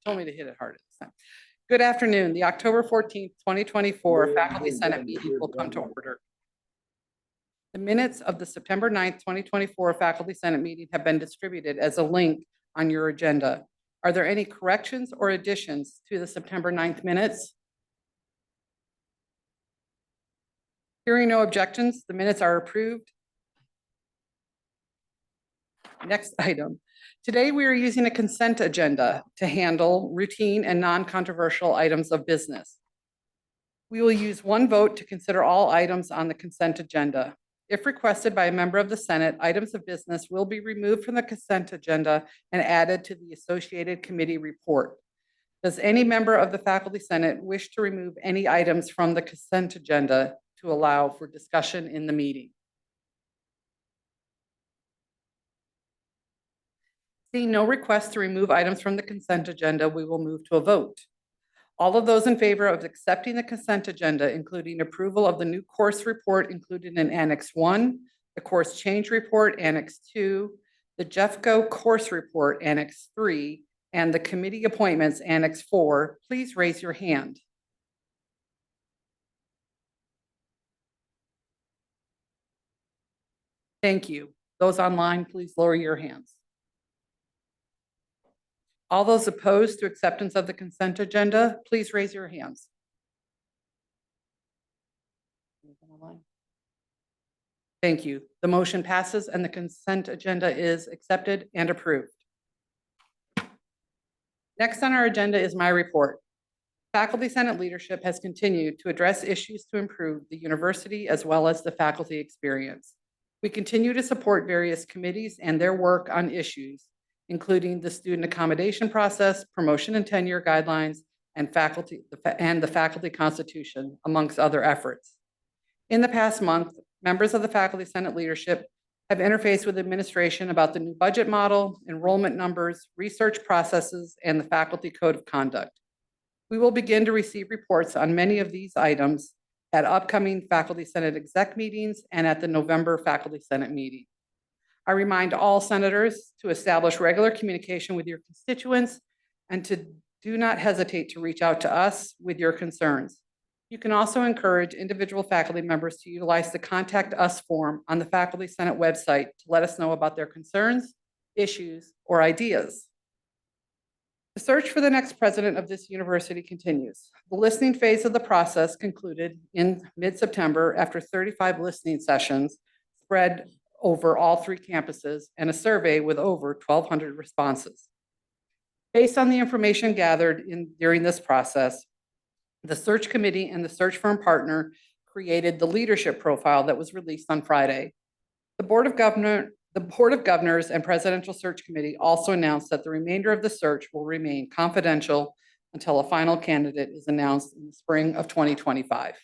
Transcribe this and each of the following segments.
told me to hit it harder this time. Good afternoon. The October 14th, 2024 Faculty Senate meeting will come to order. The minutes of the September 9th, 2024 Faculty Senate meeting have been distributed as a link on your agenda. Are there any corrections or additions to the September 9th minutes? Hearing no objections, the minutes are approved. Next item. Today, we are using a consent agenda to handle routine and non-controversial items of business. We will use one vote to consider all items on the consent agenda. If requested by a member of the Senate, items of business will be removed from the consent agenda and added to the associated committee report. Does any member of the Faculty Senate wish to remove any items from the consent agenda to allow for discussion in the meeting? Seeing no request to remove items from the consent agenda, we will move to a vote. All of those in favor of accepting the consent agenda, including approval of the new course report included in Annex 1, the course change report, Annex 2, the Jeffco course report, Annex 3, and the committee appointments, Annex 4, please raise your hand. Thank you. Those online, please lower your hands. All those opposed to acceptance of the consent agenda, please raise your hands. Thank you. The motion passes and the consent agenda is accepted and approved. Next on our agenda is my report. Faculty Senate leadership has continued to address issues to improve the university as well as the faculty experience. We continue to support various committees and their work on issues, including the student accommodation process, promotion and tenure guidelines, and the faculty constitution, amongst other efforts. In the past month, members of the Faculty Senate leadership have interfaced with administration about the new budget model, enrollment numbers, research processes, and the faculty code of conduct. We will begin to receive reports on many of these items at upcoming Faculty Senate exec meetings and at the November Faculty Senate meeting. I remind all senators to establish regular communication with your constituents and to do not hesitate to reach out to us with your concerns. You can also encourage individual faculty members to utilize the Contact Us form on the Faculty Senate website to let us know about their concerns, issues, or ideas. The search for the next president of this university continues. The listening phase of the process concluded in mid-September after 35 listening sessions spread over all three campuses and a survey with over 1,200 responses. Based on the information gathered during this process, the search committee and the search firm partner created the leadership profile that was released on Friday. The Board of Governors and Presidential Search Committee also announced that the remainder of the search will remain confidential until a final candidate is announced in the spring of 2025.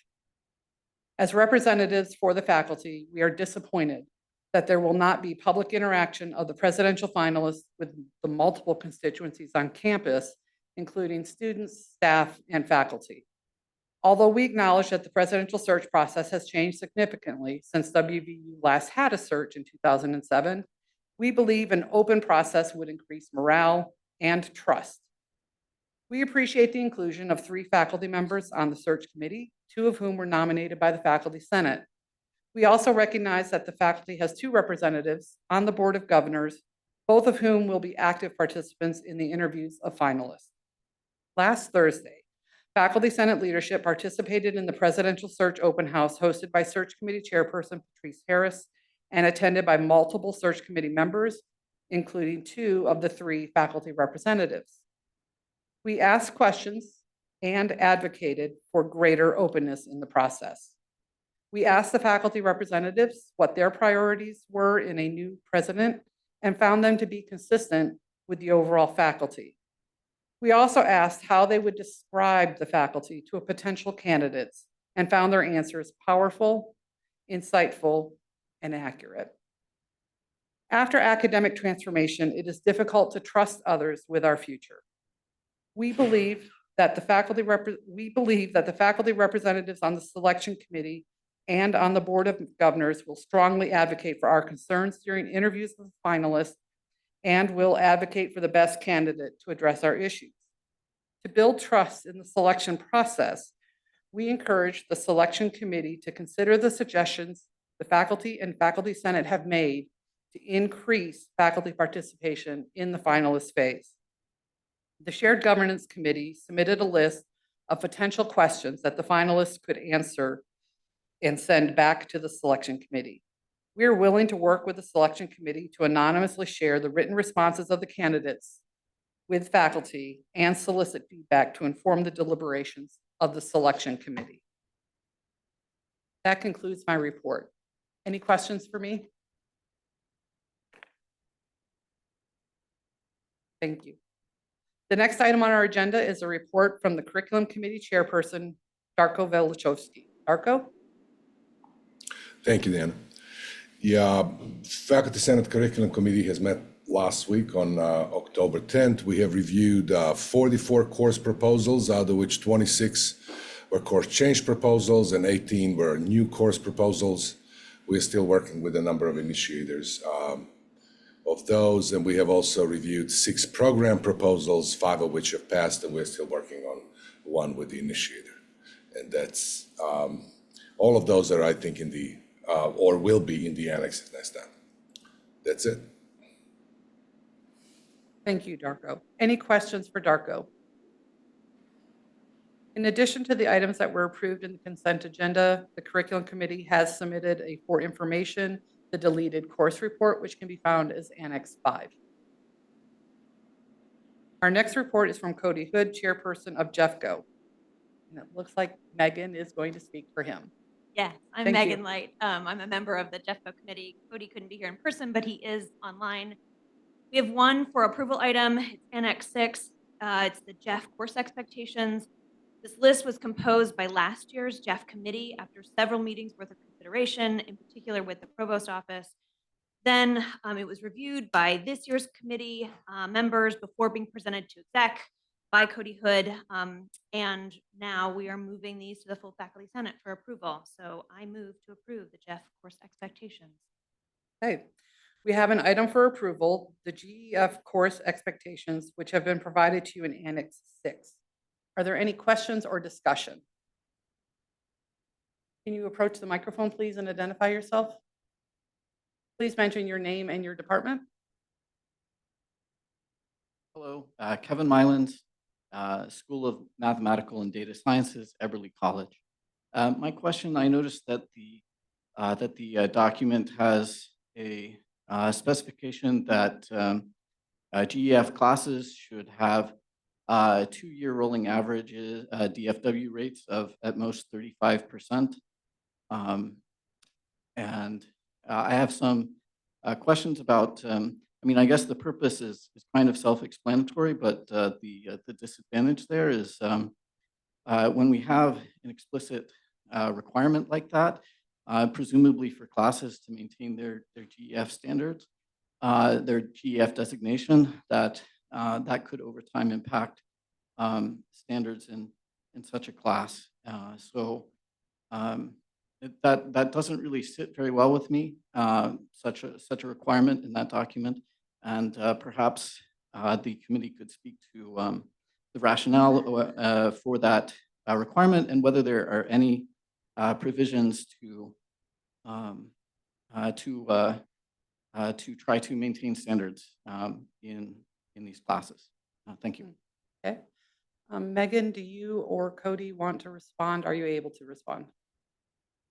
As representatives for the faculty, we are disappointed that there will not be public interaction of the presidential finalists with the multiple constituencies on campus, including students, staff, and faculty. Although we acknowledge that the presidential search process has changed significantly since WVU last had a search in 2007, we believe an open process would increase morale and trust. We appreciate the inclusion of 3 faculty members on the search committee, 2 of whom were nominated by the Faculty Senate. We also recognize that the faculty has 2 representatives on the Board of Governors, both of whom will be active participants in the interviews of finalists. Last Thursday, Faculty Senate leadership participated in the presidential search open house hosted by Search Committee Chairperson Patrice Harris and attended by multiple search committee members, including 2 of the 3 faculty representatives. We asked questions and advocated for greater openness in the process. We asked the faculty representatives what their priorities were in a new president and found them to be consistent with the overall faculty. We also asked how they would describe the faculty to a potential candidates and found their answers powerful, insightful, and accurate. After academic transformation, it is difficult to trust others with our future. We believe that the faculty representatives on the selection committee and on the Board of Governors will strongly advocate for our concerns during interviews with finalists and will advocate for the best candidate to address our issues. To build trust in the selection process, we encourage the selection committee to consider the suggestions the faculty and faculty senate have made to increase faculty participation in the finalist phase. The Shared Governance Committee submitted a list of potential questions that the finalists could answer and send back to the selection committee. We are willing to work with the selection committee to anonymously share the written responses of the candidates with faculty and solicit feedback to inform the deliberations of the selection committee. That concludes my report. Any questions for me? Thank you. The next item on our agenda is a report from the Curriculum Committee Chairperson, Darko Velichowski. Darko? Thank you, Dan. The Faculty Senate Curriculum Committee has met last week on October 10th. We have reviewed 44 course proposals, out of which 26 were course change proposals and 18 were new course proposals. We're still working with a number of initiators of those, and we have also reviewed 6 program proposals, 5 of which have passed, and we're still working on one with the initiator. And that's all of those are, I think, in the or will be in the annexes next time. That's it. Thank you, Darko. Any questions for Darko? In addition to the items that were approved in the consent agenda, the Curriculum Committee has submitted for information the deleted course report, which can be found as Annex 5. Our next report is from Cody Hood, Chairperson of JEFCO. And it looks like Megan is going to speak for him. Yes, I'm Thank Megan you. Light. I'm a member of the JEFCO committee. Cody couldn't be here in person, but he is online. We have one for approval item. It's Annex 6. It's the JEF course expectations. This list was composed by last year's JEF committee after several meetings worth of consideration, in particular with the provost office. Then it was reviewed by this year's committee members before being presented to exec by Cody Hood. And now we are moving these to the full faculty senate for approval. So I move to approve the JEF course expectations. Okay. We have an item for approval, the GEF course expectations, which have been provided to you in Annex 6. Are there any questions or discussion? Can you approach the microphone, please, and identify yourself? Please mention your name and your department. Hello, Kevin Myland, School of Mathematical and Data Sciences, Eberly College. My question, I noticed that the document has a specification that GEF classes should have 2-year rolling averages, DFW rates of at most 35%. And I have some questions about, I mean, I guess the purpose is kind of self-explanatory, but the disadvantage there is when we have an explicit requirement like that, presumably for classes to maintain their GEF standards, their GEF designation, that could over time impact standards in such a class. So that doesn't really sit very well with me, such a requirement in that document. And perhaps the committee could speak to the rationale for that requirement and whether there are any provisions to try to maintain standards in these classes. Thank you. Okay. Megan, do you or Cody want to respond? Are you able to respond?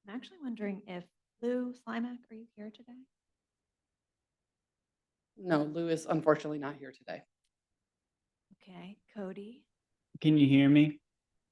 I'm actually wondering if Lou Slimak, are you here today? No, Lou is unfortunately not here today. Okay, Cody. Can you hear me?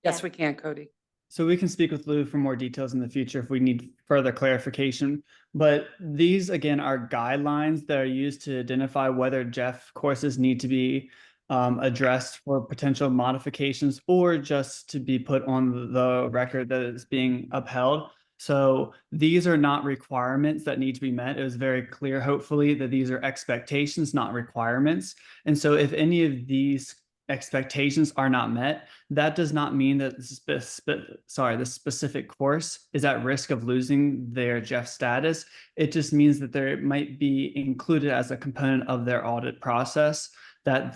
Yes, Yeah. we can, Cody. So we can speak with Lou for more details in the future if we need further clarification. But these, again, are guidelines that are used to identify whether JEF courses need to be addressed for potential modifications or just to be put on the record that it's being upheld. So these are not requirements that need to be met. It was very clear, hopefully, that these are expectations, not requirements. And so if any of these expectations are not met, that does not mean that the specific course is at risk of losing their JEF status. It just means that there might be included as a component of their audit process. that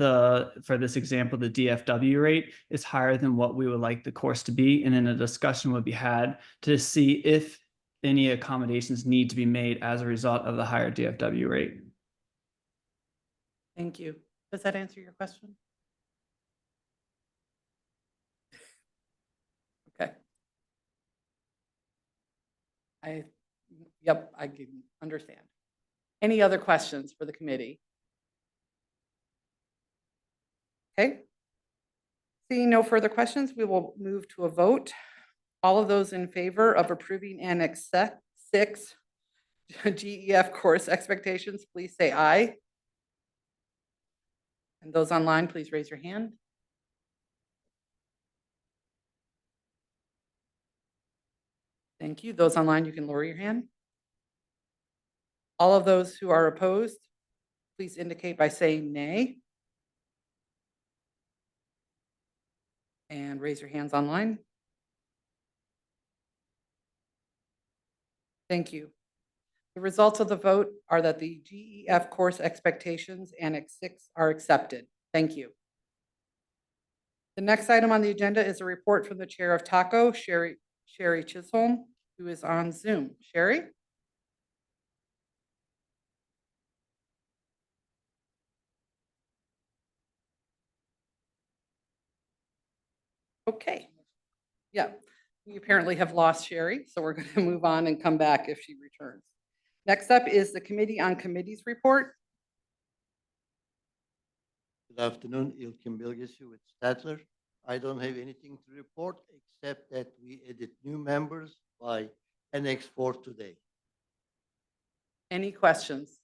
for this example, the DFW rate is higher than what we would like the course to be. And then a discussion would be had to see if any accommodations need to be made as a result of the higher DFW rate. Thank you. Does that answer your question? Okay. Yep, I can understand. Any other questions for the committee? Okay. Seeing no further questions, we will move to a vote. All of those in favor of approving Annex 6 GEF course expectations, please say aye. And those online, please raise your hand. Thank you. Those online, you can lower your hand. All of those who are opposed, please indicate by saying nay. And raise your hands online. Thank you. The results of the vote are that the GEF course expectations Annex 6 are accepted. Thank you. The next item on the agenda is a report from the chair of TACO, Sherry Chisholm, who is on Zoom. Sherry? Okay. Yeah, we apparently have lost Sherry, so we're going to move on and come back if she returns. Next up is the Committee on Committees report. Good afternoon, Ilkin Bilgisi with Statler. I don't have anything to report except that we added new members by Annex 4 today. Any questions?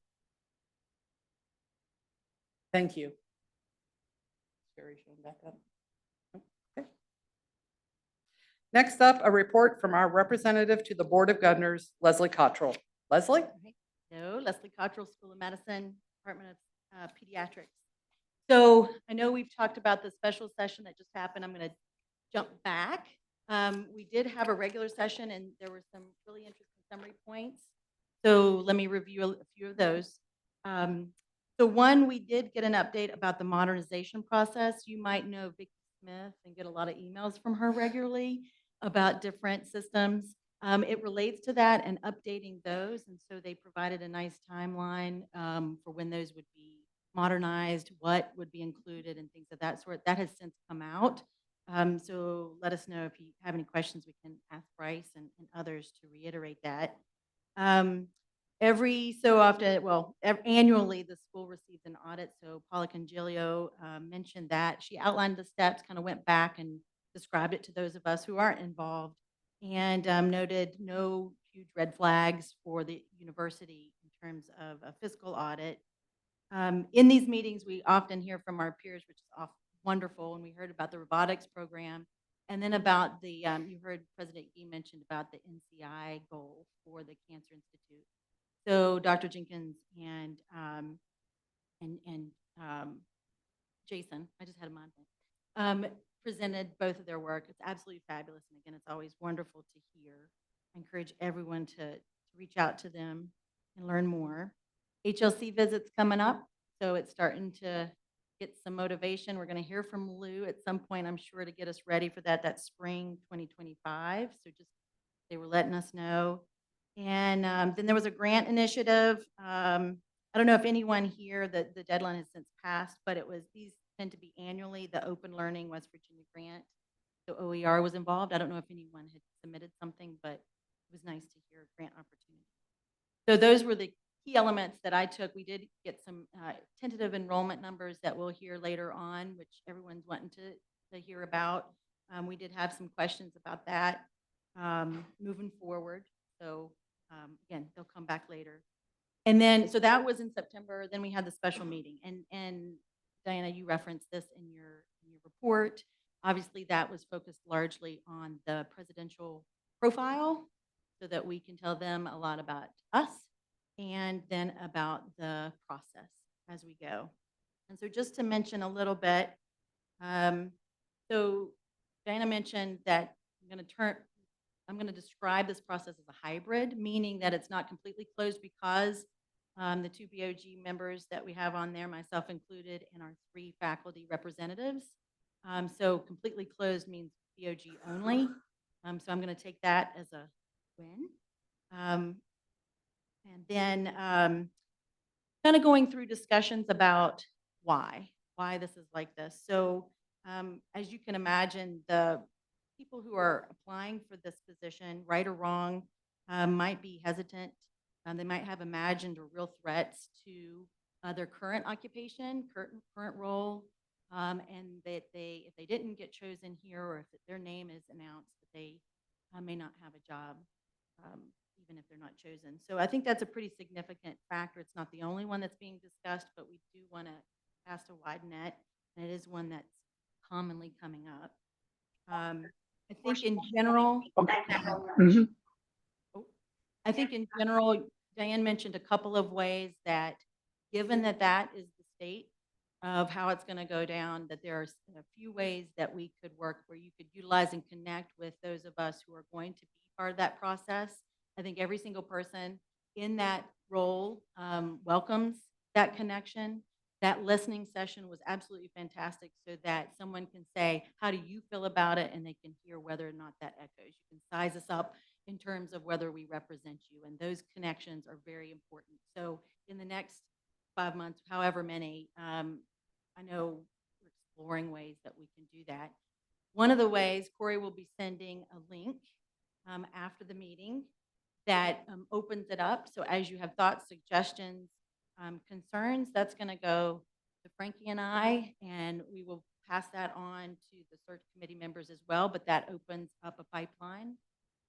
Thank you. Sherry, showing back up. Okay. Next up, a report from our representative to the Board of Governors, Leslie Cottrell. Leslie? No, Leslie Cottrell, School of Medicine, Department of Pediatrics. So I know we've talked about the special session that just happened. I'm going to jump back. We did have a regular session and there were some really interesting summary points. So let me review a few of those. So one, we did get an update about the modernization process. You might know Vicki Smith and get a lot of emails from her regularly about different systems. It relates to that and updating those. And so they provided a nice timeline for when those would be modernized, what would be included and things of that sort. That has since come out. So let us know if you have any questions. We can ask Bryce and others to reiterate that. Every so often, well, annually, the school receives an audit. So Paula Congilio mentioned that. She outlined the steps, kind of went back and described it to those of us who aren't involved, and noted no huge red flags for the university in terms of a fiscal audit. In these meetings, we often hear from our peers, which is wonderful, and we heard about the robotics program, and then about the, you heard President Gee mentioned about the NCI goal for the Cancer Institute. So Dr. Jenkins and Jason, I just had him on, presented both of their work. It's absolutely fabulous. And again, it's always wonderful to hear. I encourage everyone to reach out to them and learn more. HLC visits coming up. So it's starting to get some motivation. We're going to hear from Lou at some point, I'm sure, to get us ready for that spring 2025. So just, they were letting us know. And then there was a grant initiative. I don't know if anyone here, the deadline has since passed, but these tend to be annually, the Open Learning West Virginia grant. So OER was involved. I don't know if anyone had submitted something, but it was nice to hear a grant opportunity. So those were the key elements that I took. We did get some tentative enrollment numbers that we'll hear later on, which everyone's wanting to hear about. We did have some questions about that moving forward. So again, they'll come back later. And then, so that was in September. Then we had the special meeting. And Diana, you referenced this in your report. Obviously, that was focused largely on the presidential profile so that we can tell them a lot about us and then about the process as we go. And so just to mention a little bit, so Diana mentioned that I'm going to describe this process as a hybrid, meaning that it's not completely closed because the 2 BOG members that we have on there, myself included, and our 3 faculty representatives. So completely closed means BOG only. So I'm going to take that as a win. And then kind of going through discussions about why this is like this. So as you can imagine, the people who are applying for this position, right or wrong, might be hesitant. They might have imagined or real threats to their current occupation, current role, and that if they didn't get chosen here, or if their name is announced, that they may not have a job, even if they're not chosen. So I think that's a pretty significant factor. It's not the only one that's being discussed, but we do want to cast a wide net, and it is one that's commonly coming up. I think in general, I think in general, Diane mentioned a couple of ways that, given that that is the state of how it's going to go down, that there are a few ways that we could work where you could utilize and connect with those of us who are going to be part of that process. I think every single person in that role welcomes that connection. That listening session was absolutely fantastic, so that someone can say, how do you feel about it? And they can hear whether or not that echoes. You can size us up in terms of whether we represent you. And those connections are very important. So in the next 5 months, however many, I know we're exploring ways that we can do that. One of the ways, Corey will be sending a link after the meeting that opens it up. So as you have thoughts, suggestions, concerns, that's going to go to Frankie and I, and we will pass that on to the search committee members as well. But that opens up a pipeline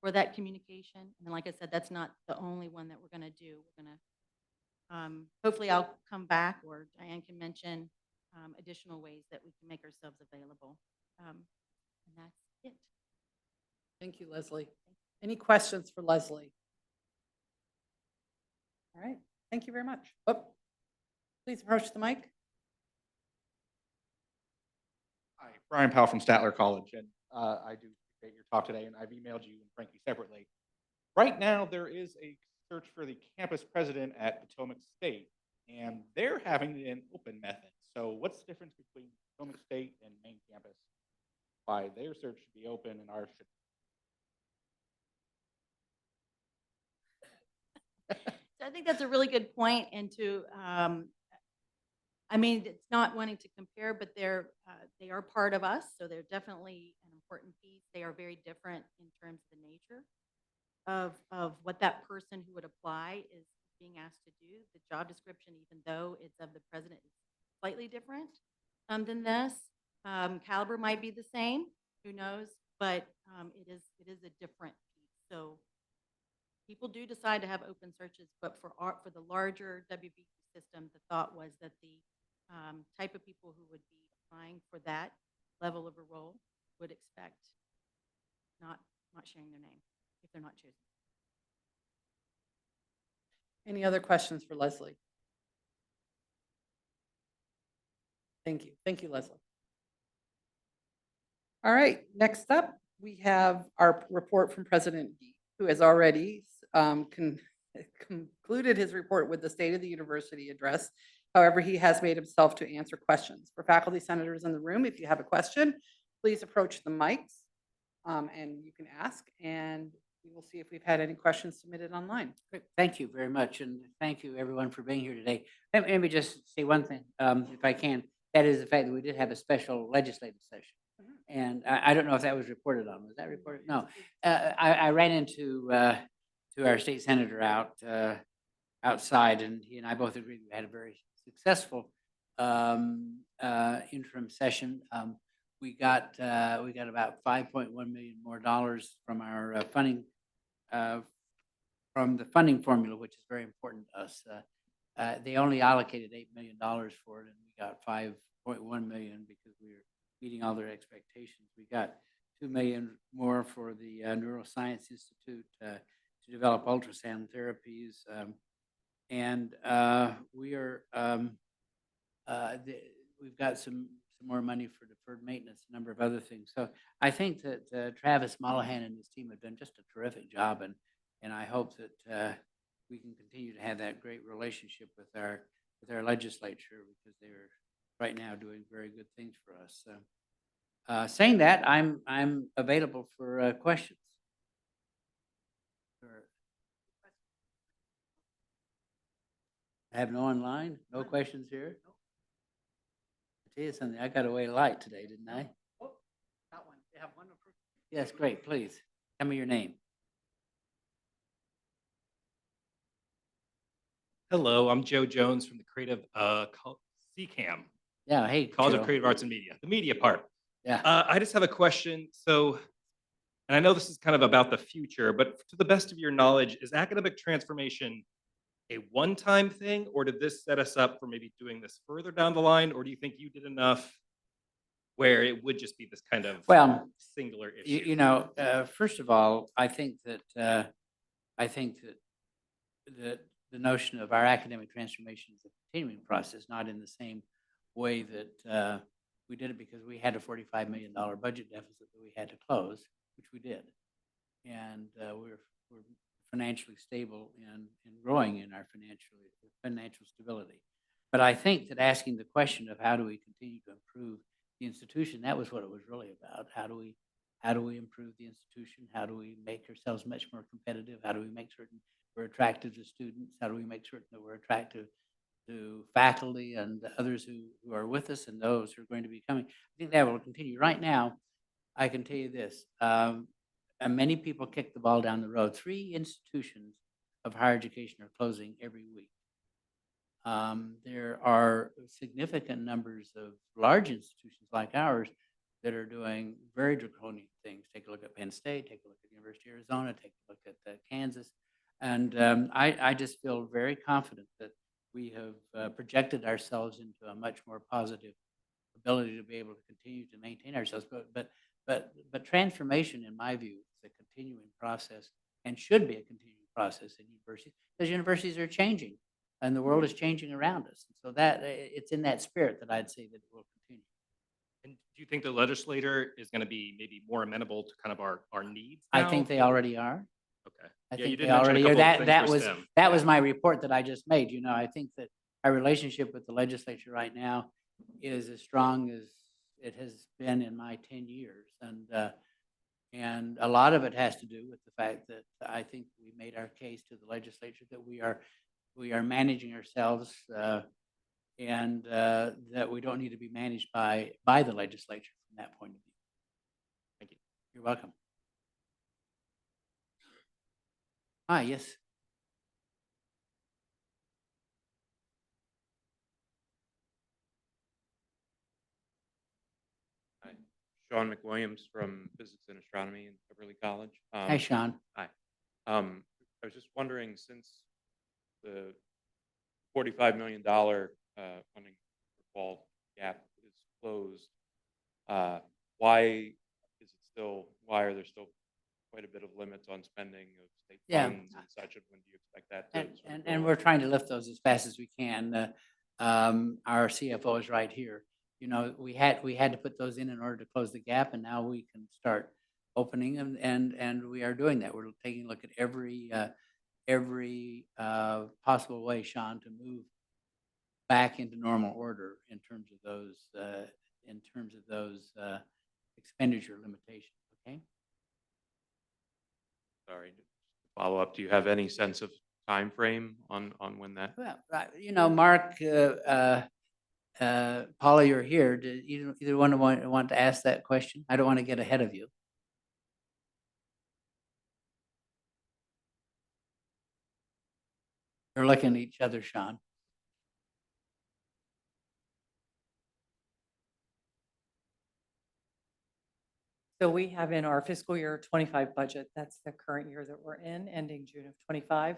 for that communication. And like I said, that's not the only one that we're going to do. We're going to, hopefully I'll come back, or Diane can mention additional ways that we can make ourselves available. And that's it. Thank you, Leslie. Any questions for Leslie? All right, thank you very much. Oh, please approach the mic. Hi, Brian Powell from Statler College, and I do appreciate your talk today, and I've emailed you and Frankie separately. Right now, there is a search for the campus president at Potomac State, and they're having an open method. So what's the difference between Potomac State and main campus? Why their search should be open and ours should? So I think that's a really good point, and to, I mean, it's not wanting to compare, but they are part of us, so they're definitely an important piece. They are very different in terms of the nature of what that person who would apply is being asked to do. The job description, even though it's of the president, is slightly different than this. Caliber might be the same, who knows, but it is a different piece. So people do decide to have open searches, but for the larger WBC system, the thought was that the type of people who would be applying for that level of a role would expect not sharing their name if they're not chosen. Any other questions for Leslie? Thank you. Thank you, Leslie. All right, next up, we have our report from President Gee, who has already concluded his report with the State of the University address. However, he has made himself to answer questions. For faculty senators in the room, if you have a question, please approach the mics and you can ask, and we will see if we've had any questions submitted online. Great. Thank you very much, and thank you everyone for being here today. Let me just say one thing, if I can. That is the fact that we did have a special legislative session. And I don't know if that was reported on. Was that reported? No. I ran into to our state senator outside, and he and I both agreed we had a very successful interim session. We got about $5.1 million more from our funding from the funding formula, which is very important to us. They only allocated $8 million for it, and we got $5.1 million because we were meeting all their expectations. We got $2 million more for the Neuroscience Institute to develop ultrasound therapies, and we are we've got some more money for deferred maintenance, a number of other things. So I think that Travis Mollahan and his team have done just a terrific job, and I hope that we can continue to have that great relationship with our legislature, because they're right now doing very good things for us. So, saying that, I'm available for questions. Or- I have no online, no questions here. I tell you something, I got away light today, didn't I? Got one. They have one. Yes, great, please. Tell me your name. Hello, I'm Joe Jones from the Creative CCAM, Yeah, hey, College of Joe. Creative Arts and Media, the media part. Yeah. I just have a question. So, and I know this is kind of about the future, but to the best of your knowledge, is academic transformation a one-time thing, or did this set us up for maybe doing this further down the line? Or do you think you did enough where it would just be this kind of Well, singular issue? you know, first of all, I think that the notion of our academic transformation is a continuing process, not in the same way that we did it because we had a $45 million budget deficit that we had to close, which we did. And we're financially stable and growing in our financial stability. But I think that asking the question of how do we continue to improve the institution, that was what it was really about. How do we improve the institution? How do we make ourselves much more competitive? How do we make certain we're attractive to students? How do we make certain that we're attractive to faculty and others who are with us and those who are going to be coming? I think that will continue. Right now, I can tell you this. Many people kick the ball down the road. 3 institutions of higher education are closing every week. There are significant numbers of large institutions like ours that are doing very draconian things. Take a look at Penn State, take a look at the University of Arizona, take a look at Kansas. And I just feel very confident that we have projected ourselves into a much more positive ability to be able to continue to maintain ourselves. But transformation, in my view, is a continuing process and should be a continuing process in universities, because universities are changing and the world is changing around us. And so that it's in that spirit that I'd say that it will continue. And do you think the legislator is going to be maybe more amenable to kind of our needs I now? think they already are. Okay. I Yeah, you think did they mention a already are. couple of things That for was STEM. that was my report that I just made. You know, I think that our relationship with the legislature right now is as strong as it has been in my 10 years, and a lot of it has to do with the fact that I think we made our case to the legislature that we are managing ourselves, and that we don't need to be managed by the legislature from that point of view. Thank you. You're welcome. Hi, yes. Hi, Sean McWilliams from Physics and Astronomy in Beverly College. Hi, Sean. Hi. I was just wondering, since the $45 million funding fall gap is closed, why are there still quite a bit of limits on spending of state Yeah. funds and such? And when do you expect that to? sort of And go we're up? trying to lift those as fast as we can. Our CFO is right here. You know, we had to put those in order to close the gap, and now we can start opening them, and we are doing that. We're taking a look at every possible way, Sean, to move back into normal order in terms of those expenditure limitations. Okay. Sorry, to follow up. Do you have any sense of time frame on when that? Well, you know, Mark, Paula, you're here. Did either one want to ask that question? I don't want to get ahead of you. You're looking at each other, Sean. So we have in our fiscal year 25 budget, that's the current year that we're in, ending June of 25.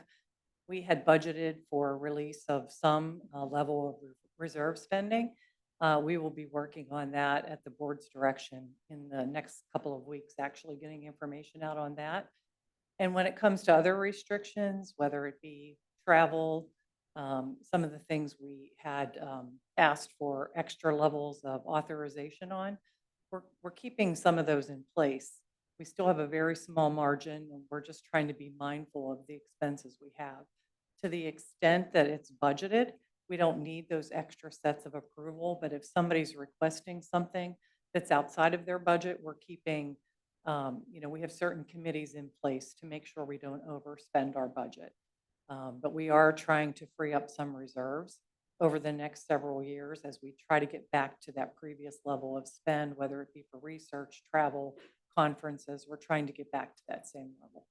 We had budgeted for release of some level of reserve spending. We will be working on that at the board's direction in the next couple of weeks, actually getting information out on that. And when it comes to other restrictions, whether it be travel, some of the things we had asked for extra levels of authorization on, we're keeping some of those in place. We still have a very small margin, and we're just trying to be mindful of the expenses we have. to the extent that it's budgeted, we don't need those extra sets of approval, but if somebody's requesting something that's outside of their budget, we're keeping, we have certain committees in place to make sure we don't overspend our budget. But we are trying to free up some reserves over the next several years as we try to get back to that previous level of spend, whether it be for research, travel, conferences. We're trying to get back to that same level.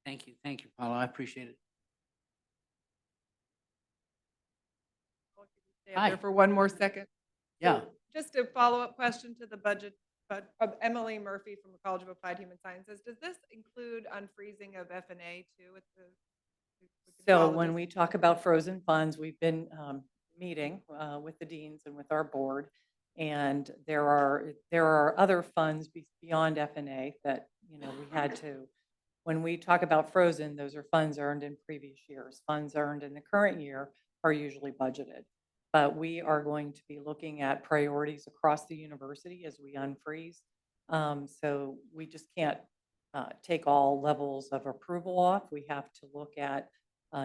Thank you, Paula. I appreciate it. Stay up Hi. there for one more second. Yeah. So just a follow-up question to the budget, but of Emily Murphy from the College of Applied Human Sciences. Does this include unfreezing of F&A too? With the So when we talk about frozen funds, we've been meeting with the deans and with our board. And there are other funds beyond F&A that, we had to, when we talk about frozen, those are funds earned in previous years. Funds earned in the current year are usually budgeted. But we are going to be looking at priorities across the university as we unfreeze. So we just can't take all levels of approval off. We have to look at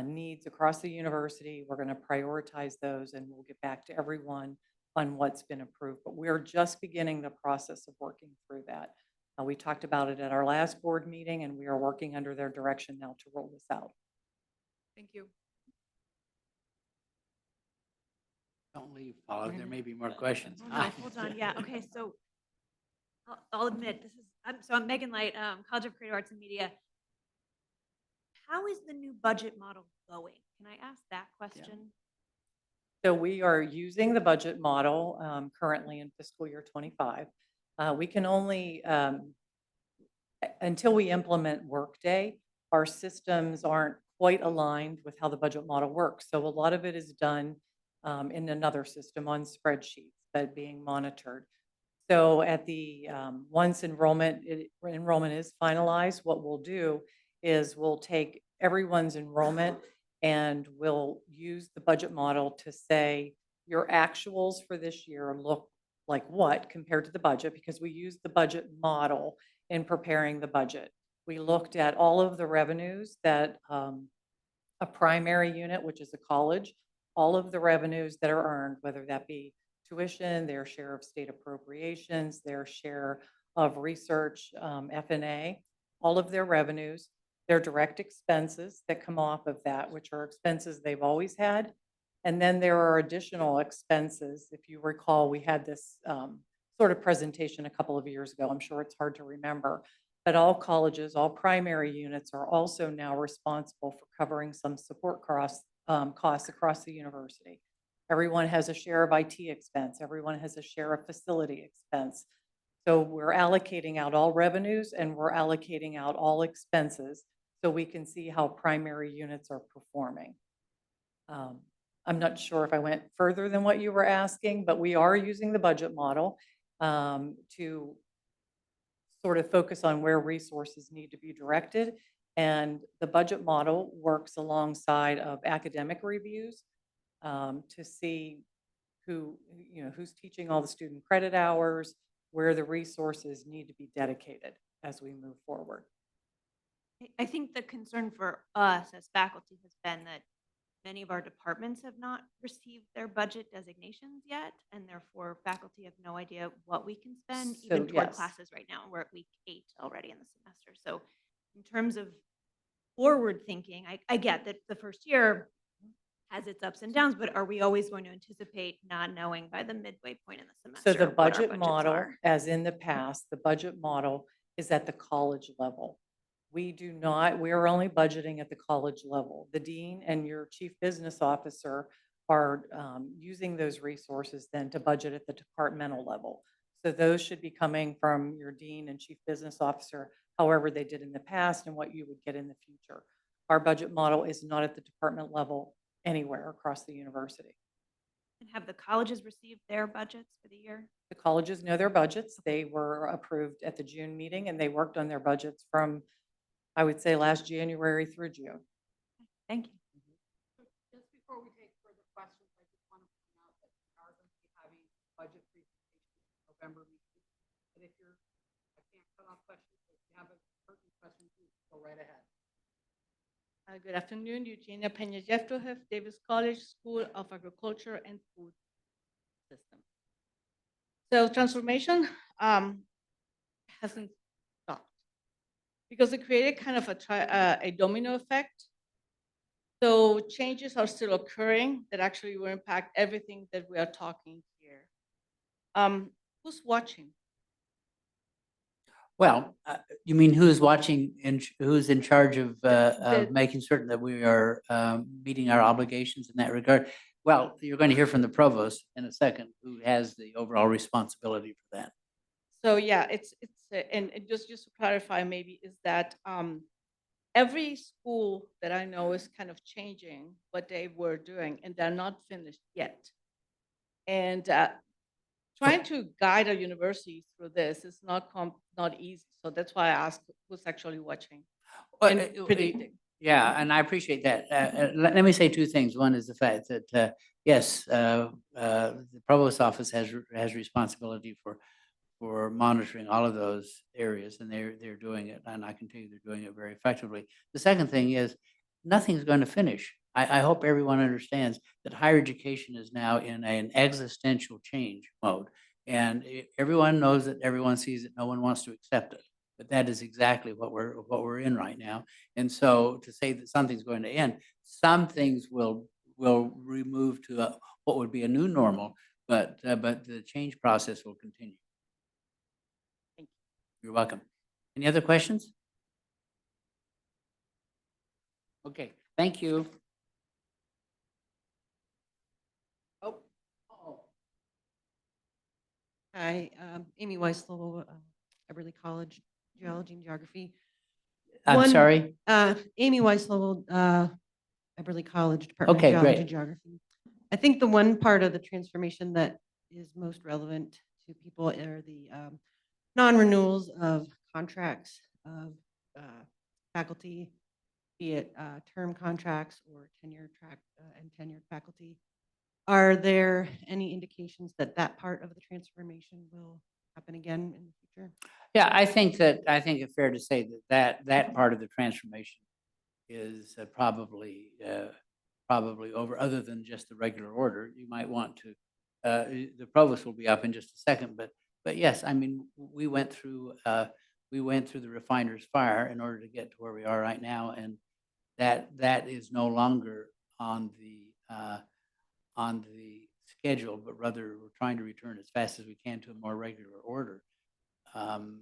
needs across the university. We're going to prioritize those and we'll get back to everyone on what's been approved. But we're just beginning the process of working through that. We talked about it at our last board meeting and we are working under their direction now to roll this out. Thank you. Don't leave, Paula. There may be more questions. Hold on. Yeah. Okay. So I'll admit this is, I'm Megan Light, College of Creative Arts and Media. How is the new budget model going? Can I ask that question? So we are using the budget model currently in fiscal year 25. We can only, until we implement Workday, our systems aren't quite aligned with how the budget model works. So a lot of it is done in another system on spreadsheets that being monitored. So at the once enrollment is finalized, what we'll do is we'll take everyone's enrollment and we'll use the budget model to say your actuals for this year look like what compared to the budget, because we use the budget model in preparing the budget. We looked at all of the revenues that a primary unit, which is a college, all of the revenues that are earned, whether that be tuition, their share of state appropriations, their share of research, F&A, all of their revenues, their direct expenses that come off of that, which are expenses they've always had. And then there are additional expenses. If you recall, we had this sort of presentation a couple of years ago. I'm sure it's hard to remember, but all colleges, all primary units are also now responsible for covering some support costs across the university. Everyone has a share of IT expense. Everyone has a share of facility expense. So we're allocating out all revenues and we're allocating out all expenses so we can see how primary units are performing. I'm not sure if I went further than what you were asking, but we are using the budget model to sort of focus on where resources need to be directed. And the budget model works alongside of academic reviews to see who's teaching all the student credit hours, where the resources need to be dedicated as we move forward. I think the concern for us as faculty has been that many of our departments have not received their budget designations yet, and therefore faculty have no idea what we can spend even So, toward yes. classes right now. We're at week 8 already in the semester. So in terms of forward thinking, I get that the first year has its ups and downs, but are we always going to anticipate not knowing by the midway point in the semester? So the what our budget budgets model, are? as in the past, the budget model is at the college level. We're only budgeting at the college level. The dean and your chief business officer are using those resources then to budget at the departmental level. So those should be coming from your dean and chief business officer, however they did in the past and what you would get in the future. Our budget model is not at the department level anywhere across the university. And have the colleges received their budgets for the year? The colleges know their budgets. They were approved at the June meeting and they worked on their budgets from, I would say, last January through June. Thank you. Just before we take further questions, I just want to point out that we are going to be having budget presentation in November meeting. But if I can't cut off questions, if you have a pertinent question, please Go right ahead. Good afternoon, Eugenia Peña Jeftohef, Davis College School of Agriculture and Food System. So transformation hasn't stopped because it created kind of a domino effect. So changes are still occurring that actually will impact everything that we are talking here. Who's watching? Well, you mean who's watching and who's in charge of making certain that we are meeting our obligations in that regard? Well, you're going to hear from the provost in a second, who has the overall responsibility for that. So yeah, and just to clarify maybe is that every school that I know is kind of changing what they were doing and they're not finished yet. And trying to guide a university through this is not easy. So that's why I asked who's actually watching and predicting. Yeah, and I appreciate that. Let me say two things. One is the fact that, yes, the provost's office has responsibility for monitoring all of those areas, and they're doing it, and I can tell you they're doing it very effectively. The second thing is nothing's going to finish. I hope everyone understands that higher education is now in an existential change mode, and everyone knows it. Everyone sees it. No one wants to accept it, but that is exactly what we're in right now. And so to say that something's going to end, some things will remove to what would be a new normal, but the change process will continue. Thank you. You're welcome. Any other questions? Okay, thank you. Hi, Amy Weislow, Eberly College, Geology and Geography. I'm sorry? Amy Weislow, Eberly College, Department of Okay, Geology great. and Geography. I think the one part of the transformation that is most relevant to people are the non-renewals of contracts of faculty, be it term contracts or tenured faculty. Are there any indications that that part of the transformation will happen again in the future? Yeah, I think it's fair to say that part of the transformation is probably over, other than just the regular order. You might want to, the provost will be up in just a second, but yes, I mean, we went through the refiner's fire in order to get to where we are right now, and that is no longer on the schedule, but rather we're trying to return as fast as we can to a more regular order. And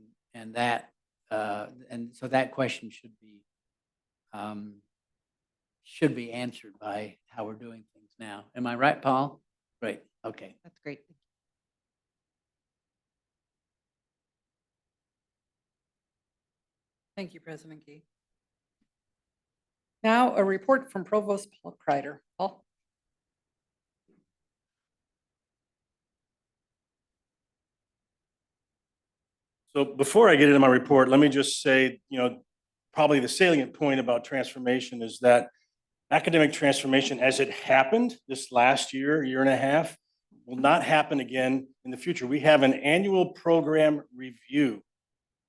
so that question should be answered by how we're doing things now. Am I right, Paul? Great. Okay. That's great. Thank you, President Key. Now, a report from Provost Paul Kreider. Paul? So before I get into my report, let me just say, probably the salient point about transformation is that academic transformation as it happened this last year and a half, will not happen again in the future. We have an annual program review,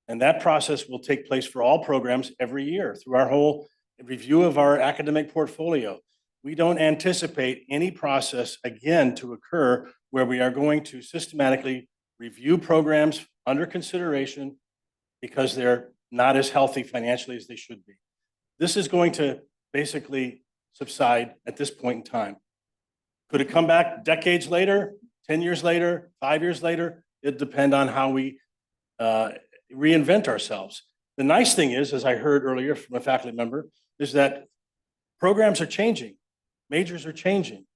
and that process will take place for all programs every year through our whole review of our academic portfolio. We don't anticipate any process again to occur where we are going to systematically review programs under consideration because they're not as healthy financially as they should be. This is going to basically subside at this point in time. Could it come back decades later, 10 years later, 5 years later? It depends on how we reinvent ourselves. The nice thing is, as I heard earlier from a faculty member, is that programs are changing, majors are changing,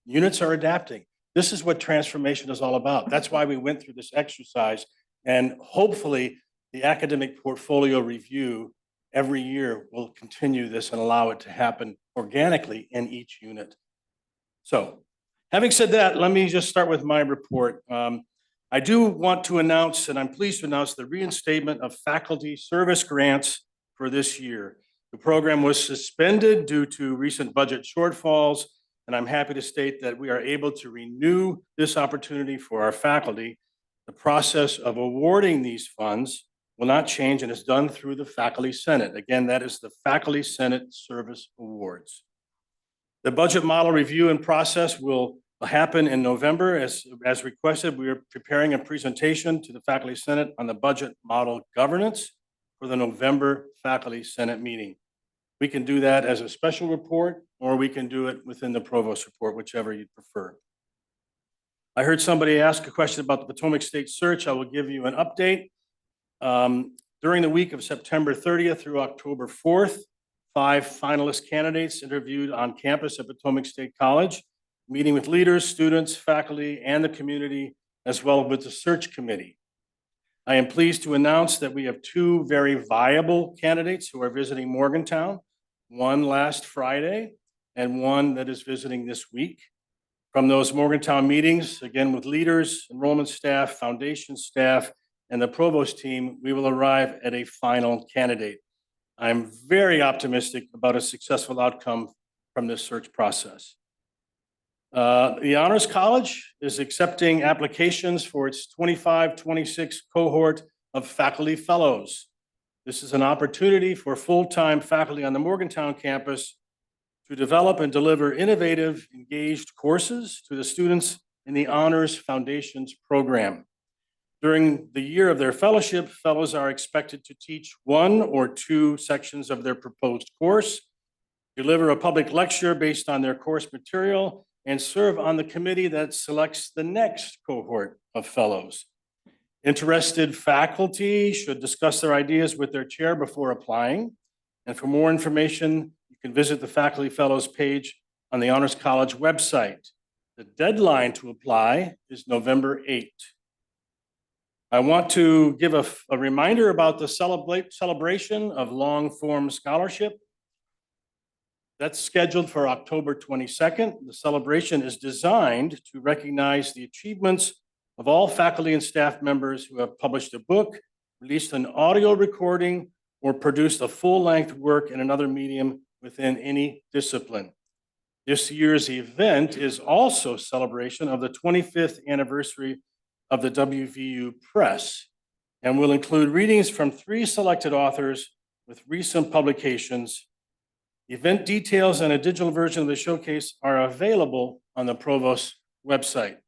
units are adapting. This is what transformation is all about. That's why we went through this exercise, and hopefully the academic portfolio review every year will continue this and allow it to happen organically in each unit. So having said that, let me just start with my report. I do want to announce, and I'm pleased to announce, the reinstatement of faculty service grants for this year. The program was suspended due to recent budget shortfalls, and I'm happy to state that we are able to renew this opportunity for our faculty. The process of awarding these funds will not change and is done through the Faculty Senate. Again, that is the Faculty Senate Service Awards. The budget model review and process will happen in November. As requested, we are preparing a presentation to the Faculty Senate on the budget model governance for the November Faculty Senate meeting. We can do that as a special report, or we can do it within the provost report, whichever you prefer. I heard somebody ask a question about the Potomac State search. I will give you an update. During the week of September 30th through October 4th, 5 finalist candidates interviewed on campus at Potomac State College, meeting with leaders, students, faculty, and the community, as well with the search committee. I am pleased to announce that we have 2 very viable candidates who are visiting Morgantown, one last Friday and one that is visiting this week. From those Morgantown meetings, again with leaders, enrollment staff, foundation staff, and the provost team, we will arrive at a final candidate. I'm very optimistic about a successful outcome from this search process. The Honors College is accepting applications for its 25-26 cohort of faculty fellows. This is an opportunity for full-time faculty on the Morgantown campus to develop and deliver innovative, engaged courses to the students in the Honors Foundations program. During the year of their fellowship, fellows are expected to teach 1 or 2 sections of their proposed course, deliver a public lecture based on their course material, and serve on the committee that selects the next cohort of fellows. Interested faculty should discuss their ideas with their chair before applying. And for more information, you can visit the Faculty Fellows page on the Honors College website. The deadline to apply is November 8th. I want to give a reminder about the celebration of long-form scholarship. That's scheduled for October 22nd. The celebration is designed to recognize the achievements of all faculty and staff members who have published a book, released an audio recording, or produced a full-length work in another medium within any discipline. This year's event is also a celebration of the 25th anniversary of the WVU Press and will include readings from 3 selected authors with recent publications. Event details and a digital version of the showcase are available on the Provost website.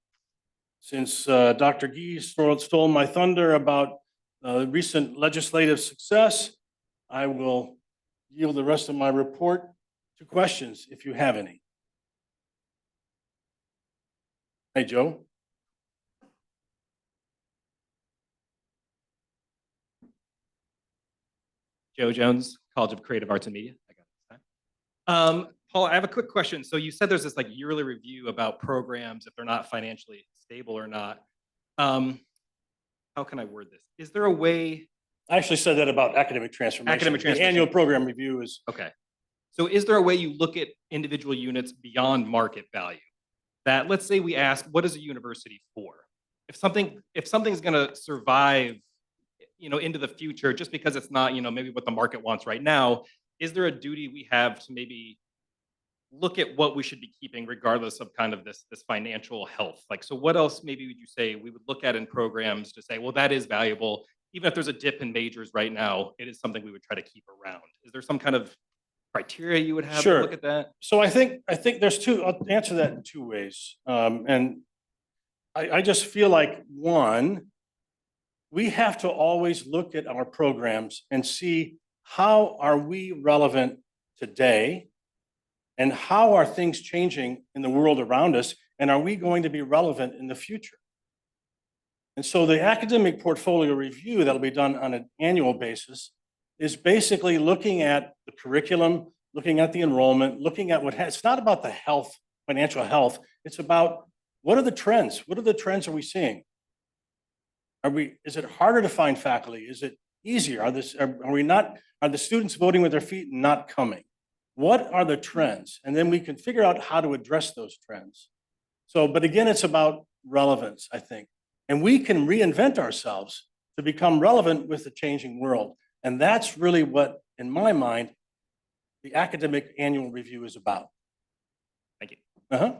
Since Dr. Gee stole my thunder about recent legislative success, I will yield the rest of my report to questions if you have any. Hey, Joe. Joe Jones, College of Creative Arts and Media. I got this time. Paul, I have a quick question. So you said there's this like yearly review about programs if they're not financially stable or not. How can I word this? Is there a way? I actually said that about academic transformation. Academic The transformation. annual program review is. Okay. So is there a way you look at individual units beyond market value? That let's say we ask, what is a university for? If something's going to survive, into the future, just because it's not, maybe what the market wants right now, is there a duty we have to maybe look at what we should be keeping regardless of kind of this financial health? Like, so what else maybe would you say we would look at in programs to say, well, that is valuable. Even if there's a dip in majors right now, it is something we would try to keep around. Is there some kind of criteria you would have to look at that? So I think there's 2, I'll answer that in 2 ways. And I just feel like, one, we have to always look at our programs and see how are we relevant today and how are things changing in the world around us, and are we going to be relevant in the future? And so the academic portfolio review that'll be done on an annual basis is basically looking at the curriculum, looking at the enrollment, looking at it's not about the health, financial health. It's about what are the trends? What are the trends are we seeing? Is it harder to find faculty? Is it easier? Are the students voting with their feet and not coming? What are the trends? And then we can figure out how to address those trends. So, but again, it's about relevance, I think. And we can reinvent ourselves to become relevant with the changing world. And that's really what, in my mind, the academic annual review is about. Thank you. Hello.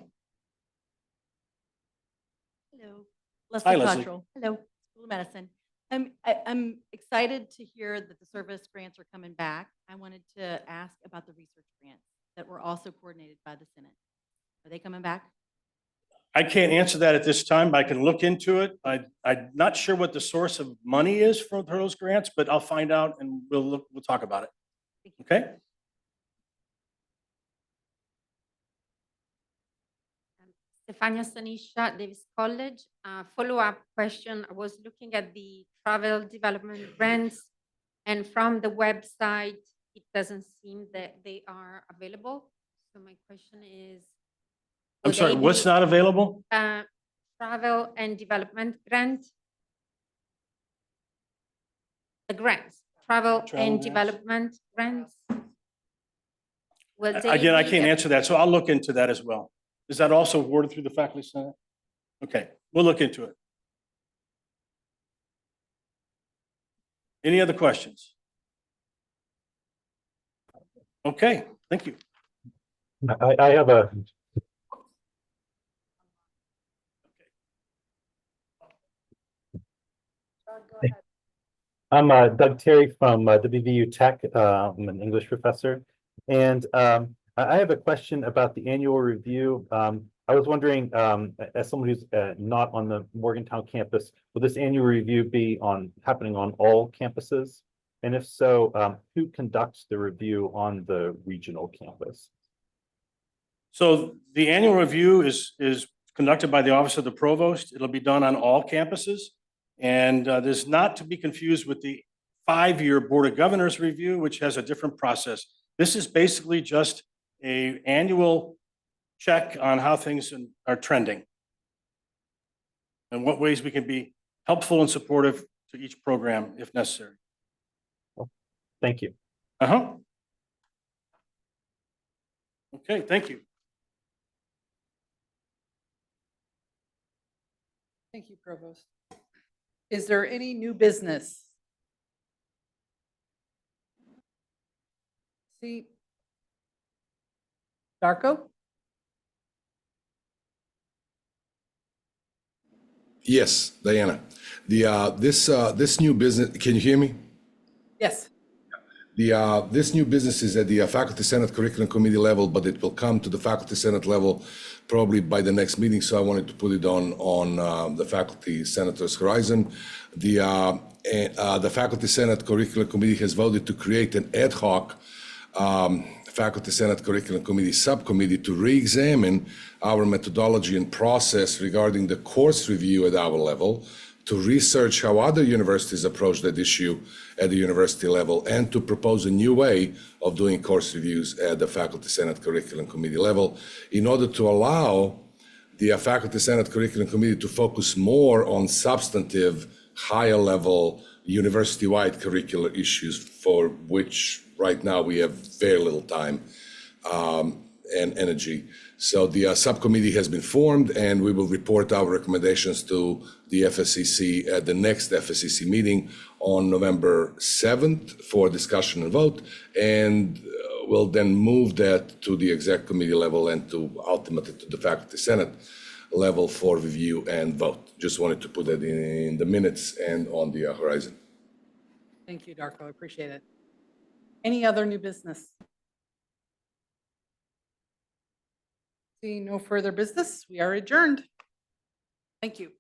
Leslie Hi, Leslie. Cottrell. Hello, School of Medicine. I'm excited to hear that the service grants are coming back. I wanted to ask about the research grants that were also coordinated by the Senate. Are they coming back? I can't answer that at this time, but I can look into it. I'm not sure what the source of money is for those grants, but I'll find out and we'll talk about it. Okay? Stefania Stanisha, Davis College. Follow-up question. I was looking at the travel development grants, and from the website, it doesn't seem that they are available. So my question is. I'm will sorry, they what's be, not available? Travel and development grant? The grants, travel Travel and grants. development grants? Will they Again, I be can't av- answer that, so I'll look into that as well. Is that also awarded through the faculty senate? Okay, we'll look into it. Any other questions? Okay, thank you. I have a. I'm Doug Terry from WVU Tech. I'm an English professor. And I have a question about the annual review. I was wondering, as someone who's not on the Morgantown campus, will this annual review be happening on all campuses? And if so, who conducts the review on the regional campus? So the annual review is conducted by the Office of the Provost. It'll be done on all campuses. And there's not to be confused with the 5-year Board of Governors review, which has a different process. This is basically just an annual check on how things are trending and what ways we can be helpful and supportive to each program if necessary. Thank you. Okay, thank you. Thank you, Provost. Is there any new business? See? Darko? Yes, Diana. This new business, can you hear me? Yes. This new business is at the Faculty Senate Curriculum Committee level, but it will come to the Faculty Senate level probably by the next meeting. So I wanted to put it on the Faculty Senator's horizon. The Faculty Senate Curriculum Committee has voted to create an ad hoc Faculty Senate Curriculum Committee subcommittee to re-examine our methodology and process regarding the course review at our level, to research how other universities approach that issue at the university level, and to propose a new way of doing course reviews at the Faculty Senate Curriculum Committee level in order to allow the Faculty Senate Curriculum Committee to focus more on substantive, higher level, university-wide curricular issues for which right now we have very little time and energy. So the subcommittee has been formed, and we will report our recommendations to the FSCC at the next FSCC meeting on November 7th for discussion and vote, and we'll then move that to the exec committee level and to ultimately to the Faculty Senate level for review and vote. Just wanted to put that in the minutes and on the horizon. Thank you, Darko. I appreciate it. Any other new business? Seeing no further business, we are adjourned. Thank you.